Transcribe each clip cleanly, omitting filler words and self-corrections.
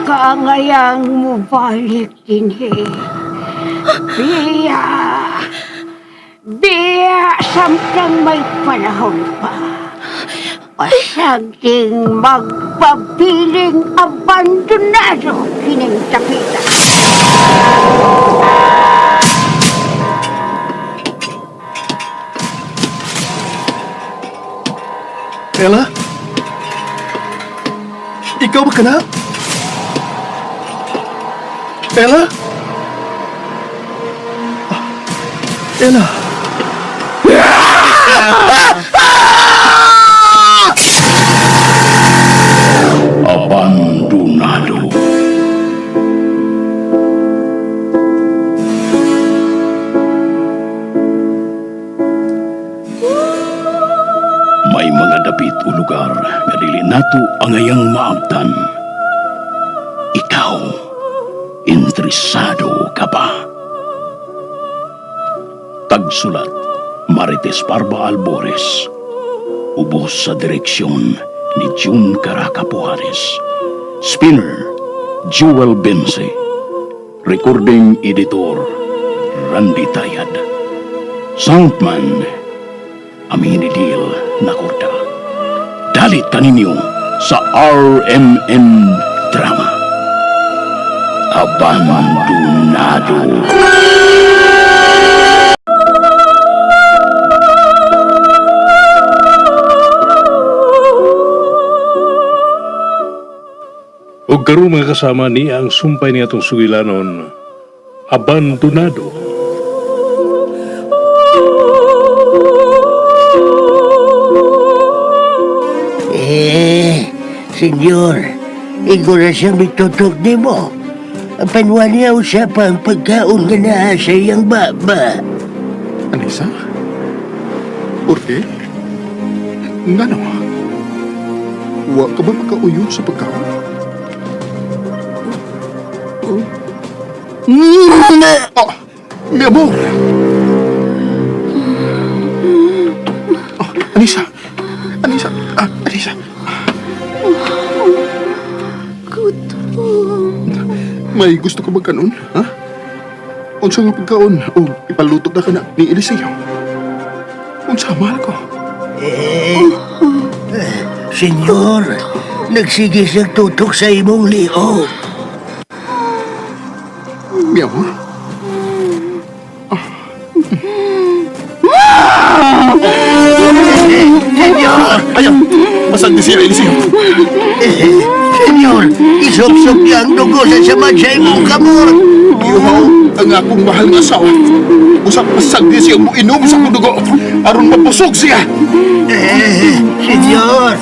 kaangayang mubalik dinhi. Biya! Biya! Samtang may panahon pa. Pasaging magpabiling abandonado kining dapitan. Ella? Ikaw ba ka na? Ella? Ella? Abandonado. May mga dapit o lugar nga dili nato angayang maabtan. Ikaw, interesado ka ba? Tagsulat, Marites Parba Albores. Ubos sa direksyon ni June Caraca Pujares. Spinner, Jewel Bense. Recording Editor, Randy Tayad. Soundman, Aminidil Nakorda. Dalit kaninyo sa RMN Drama. Abandonado. O karon mga kasama ni ang sumpay niya itong sugilanon, Abandonado. Senyor, igura siyang bitutok di mo. Panwa niya usapang pagkaon nga na sa iyang baba. Anissa? Por qué? Nga naman. Wa ka ba makauyo sa pagkaon? Ah, mi amor! Anissa! Anissa! Anissa! May gusto ka ba kanon, ha? Unsa nga pagkaon o ipaluto na ka na ni Eliseo? Unsa mahal ko? Senyor, nagsigis ang tutok sa imong liog. Mi amor? Senyor! Ayaw! Masag di siya, Eliseo. Senyor, isop-sop niya ang dugo sa samad sa imong kamot. Iuhaw ang akong mahal nga asawa. Usap masag di siya mo inom sa akong dugo. Aron mapusog siya. Senyor!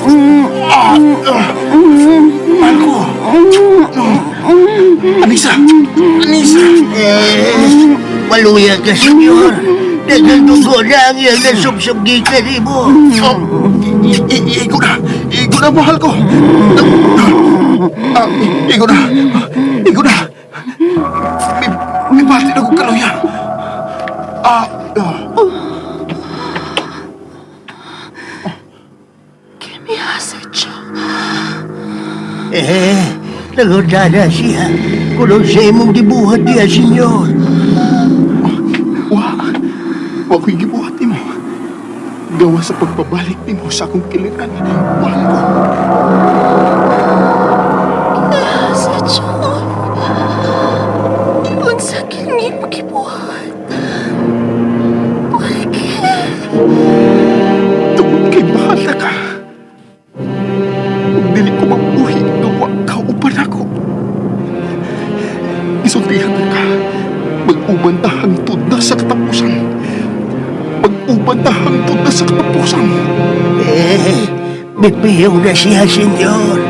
Mahal ko. Anissa! Anissa! Maluya ka, senyor. Dagang dugo na ang iyang nasupsop gikan mo. Igo na! Igo na, mahal ko! Igo na! Igo na! May bati na kong kaluya! Kimi Hasarcho. Naguda na siya. Kulong sa imong gibuhat niya, senyor. Huwag ko'y gibuhat mo. Gawa sa pagpabalik mo sa akong kiliran. Mahal ko. Hasarcho. Unsa kini pagibuhat? Bakit? Tungkol kay bahala ka. Kung dili ko mabuhi, gawa ka upan ako. Isultihan ka. Mag-uban na hangtod na sa katapusan. Mag-uban na hangtod na sa katapusan. Bipiyong na siya, senyor.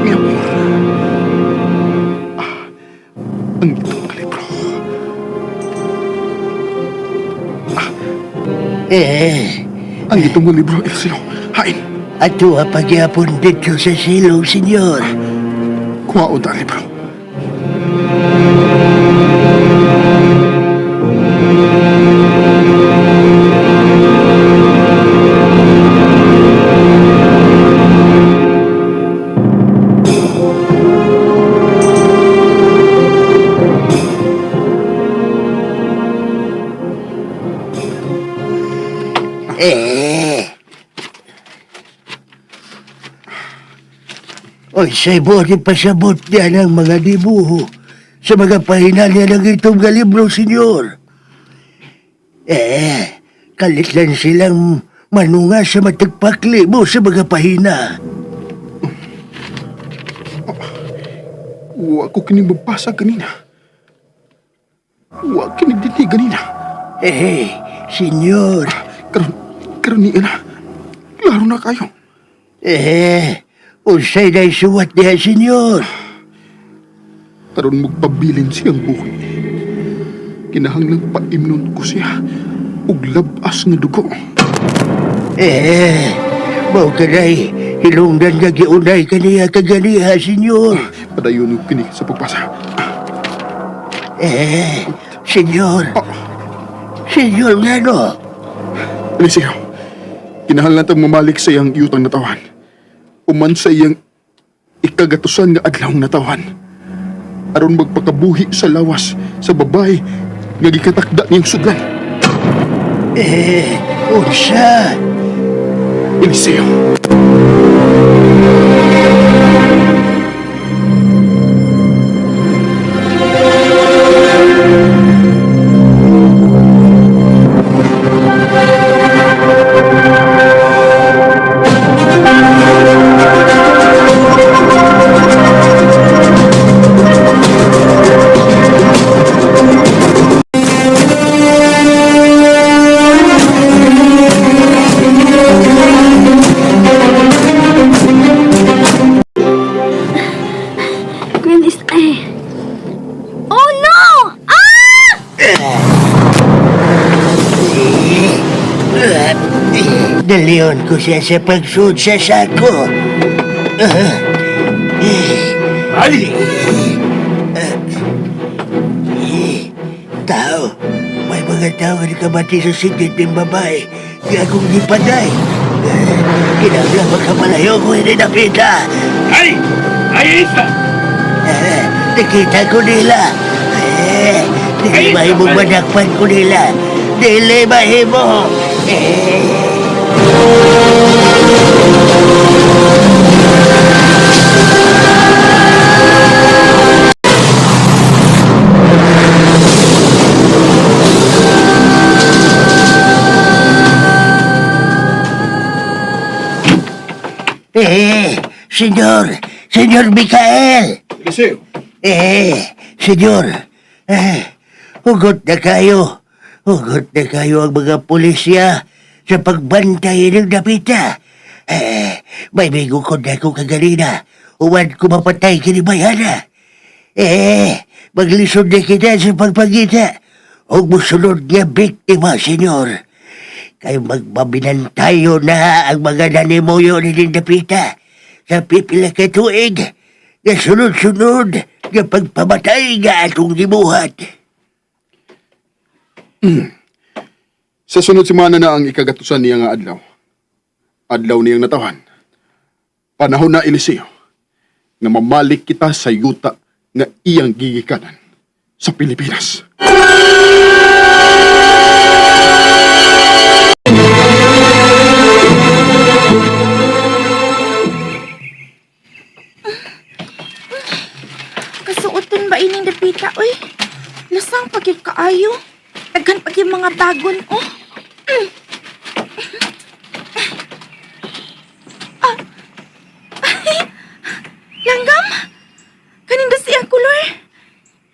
Mi amor. Ang itong libro. Ang itong libro, Eliseo. Hain. Ato pagyapon dito sa silong, senyor. Kuhaon ta ang libro. Oy, sa'y mo rin pasabot niya ng mga dibuho sa mga pahina niya ng itong nga libro, senyor. Kalit lang silang manunga sa matagpakli mo sa mga pahina. Wa ko kining mabasa kanina. Wa kining diti kanina. Senyor. Karon ni ina. Klaro na kayo. Unsay na isuwat niya, senyor. Karon magpabilin siyang buhay. Kinahanglang paimnon ko siya ug labas nga dugo. Mao ka na'y hilungdan nga giunay kaniya kaganiha, senyor. Padayon og kini sa pagbasa. Senyor. Senyor nga no. Eliseo, kinahanglan tang mamalik sa iyang yutang natawan. Uman sa iyang ikagatusan nga adlawng natawan. Aron magpakabuhi sa lawas sa babae nga gikatakda niyang sudlan. Unsa? Eliseo. Grandies, Oh no! Dalion ko siya sa pagsuot sa sako. Ali! Tao, may mga tao na kabati sa sigit ng babae. Kaya akong gipaday. Kinahanglan magkamalayo ko hindi nakita. Ali! Ay, isa! Nakita ko nila. Dili mahimong madakpan ko nila. Dili mahimo. Senyor Mikael. Eliseo. Senyor. Hugot na kayo. Hugot na kayo ang mga pulisya sa pagbantay ng dapita. May bigo ko na ko kagalina. Uwan ko mapatay kinibayana. Maglisod na kita sa pagpagita. Huwag mo sunod niya biktima, senyor. Kay magbabinantayo na ang mga nanimuyo ni dapita sa pipila ka tuig. Nga sunod-sunod nga pagpamatay nga atong gibuhat. Sa sunod semana na ang ikagatusan niya nga adlaw. Adlaw niyang natawan. Panahon na, Eliseo, na mamalik kita sa yuta nga iyang gigikanan sa Pilipinas. Kasuoton ba ining dapita, oy? Lasang pagyud kaayo. Daghan pag yung mga bagon, oh. Langgam? Kaninda siyang kulor.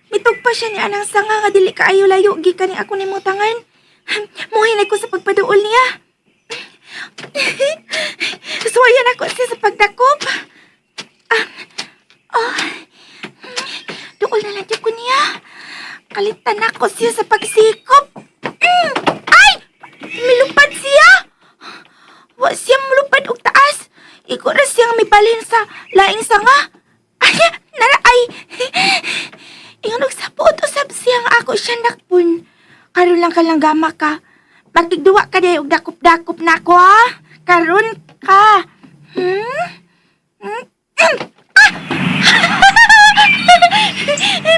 Mitog pa siya ni anang sanga nga dili kaayo layo gikan ni ako ni mutangan. Muhinay ko sa pagpaduol niya. Suwayan ako siya sa pagdakop. Duol na lang dyan ko niya. Kalitan ako siya sa pagsikop. Ay! Milupad siya! Wa siya mulupad og taas. Iko na siyang mibalin sa laing sanga. Ay! Naraay! Ingon og sapot usab siyang ako siya nakpun. Karon lang ka lang gama ka. Magtigduwa ka day og dakop-dakop na ako, ha? Karon ka.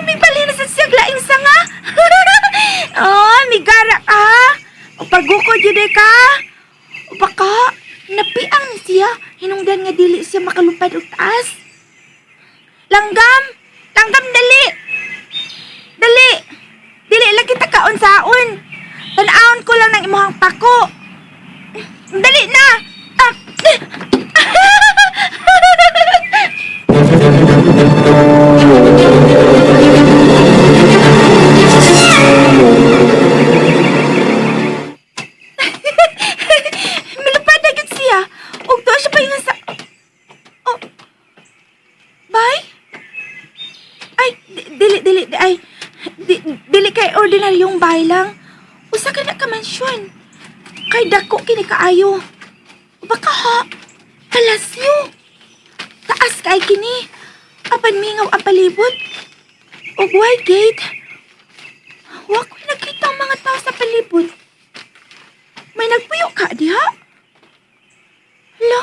May balin sa siyang laing sanga. Oh, migara ka. O pagukod yun ka. ka? Napiang ni siya. Hinungdan nga dili siya makalupad og taas. Langgam! Langgam, dali! Dali! Dili lang kita kaon-saon. Tanawon ko lang ng imuhang pako. Dali na! Milupad na gid siya. Ug tuwa siya paingon sa... Oh. Bay? Ay, dili, ay. Dili kay ordinaryong bay lang. Usa ka na ka mansyon. Kay dako kini kaayo. Baka ha, palasyo. Taas kay kini. Apan mingaw ang palibot. Ug why gate? Wa ko nakita ang mga tao sa palibot. May nagpuyo ka diha? Hala,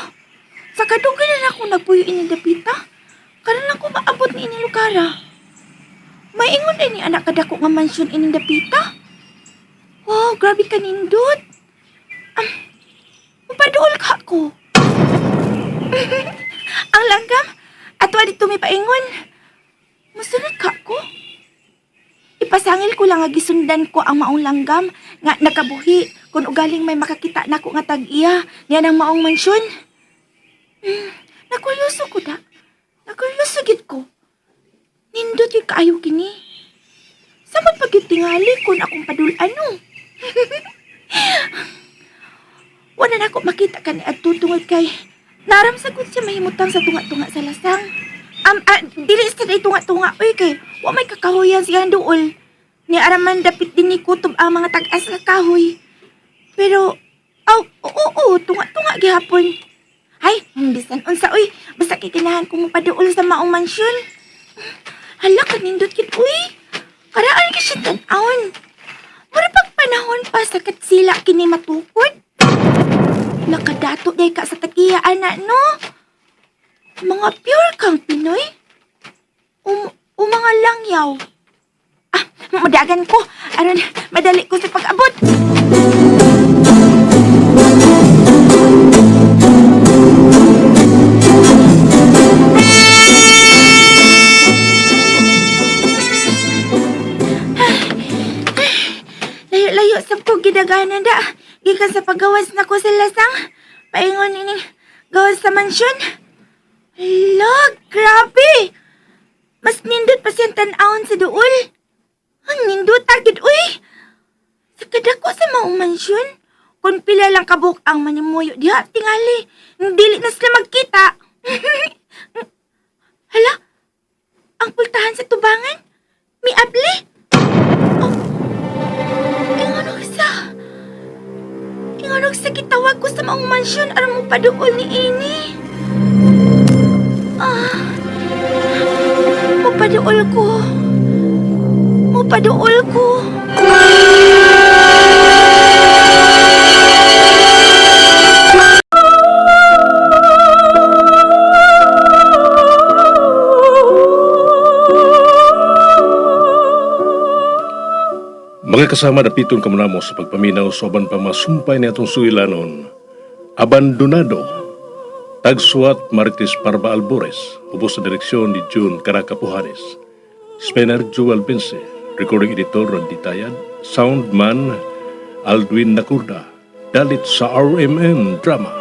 sa kadugan na ako nagpuyo ini dapita. Karon lang ko maabot ni ini lugara. May ingon din ni anak kadako nga mansyon ini dapita. Wow, grabe ka nindot. Mapaduol ka ko. Ang langgam, atwa dito may paingon. Masunod ka ko. Ipasangil ko lang nga gisundan ko ang maong langgam nga nakabuhi kung ugaling may makakita nako nga tag-iya niya ng maong mansyon. Nakulyuso ko da. Nakulyuso gid ko. Nindot yung kaayo kini. Samot pag yung tingali kung akong padul-ano. Wala na ako makita ka ni Adto tungod kay naramsagot siya mahimutang sa tunga-tunga sa lasang. Dili sa day tunga-tunga. Uy, kay wa may kakahoyan siya dool. Ni araman dapit din ni kutob ang mga tag-as nga kahoy. Pero, oo, tunga-tunga gihapon. Ay, bisan unsa, uy. Basta kikinahan ko mo pa dool sa maong mansyon. Hala, kanindot kit, uy. Karaan ka siya tan-aon. Mura pag panahon pa sa katsila kini matukod. Nakadato day ka sa tagiya, anak, no? Mga pure kang Pinoy? O mga langyaw? Madagan ko. Aron, madali ko sa pag-abot. Layo-layo sa ko gidaganan da. Gikan sa paggawas na ko sa lasang. Paingon ini gawas sa mansyon. Hala, grabe! Mas nindot pa siyang tan-aon sa duol. Ang nindot agad, uy! Sa kadako sa maong mansyon, kung pila lang kabuk ang manimuyo diha, tingali. Dili na sila magkita. Hala, ang pultahan sa tubangan? May abli? Oh, inganog sa gitawag ko sa maong mansyon aram mo paduol ni ini. Mupaduol ko. Mga kasama dapiton kamunamo sa pagpaminaw sa uban pa masumpay ni atong suilanon, Abandonado, tagsuat Martis Parba Albores, ubos sa direksyon ni June Caraca Pujares, Spener Joel Bense, recording editor Randy Tayad, soundman Aldwin Nakurda, dalit sa RMN Drama.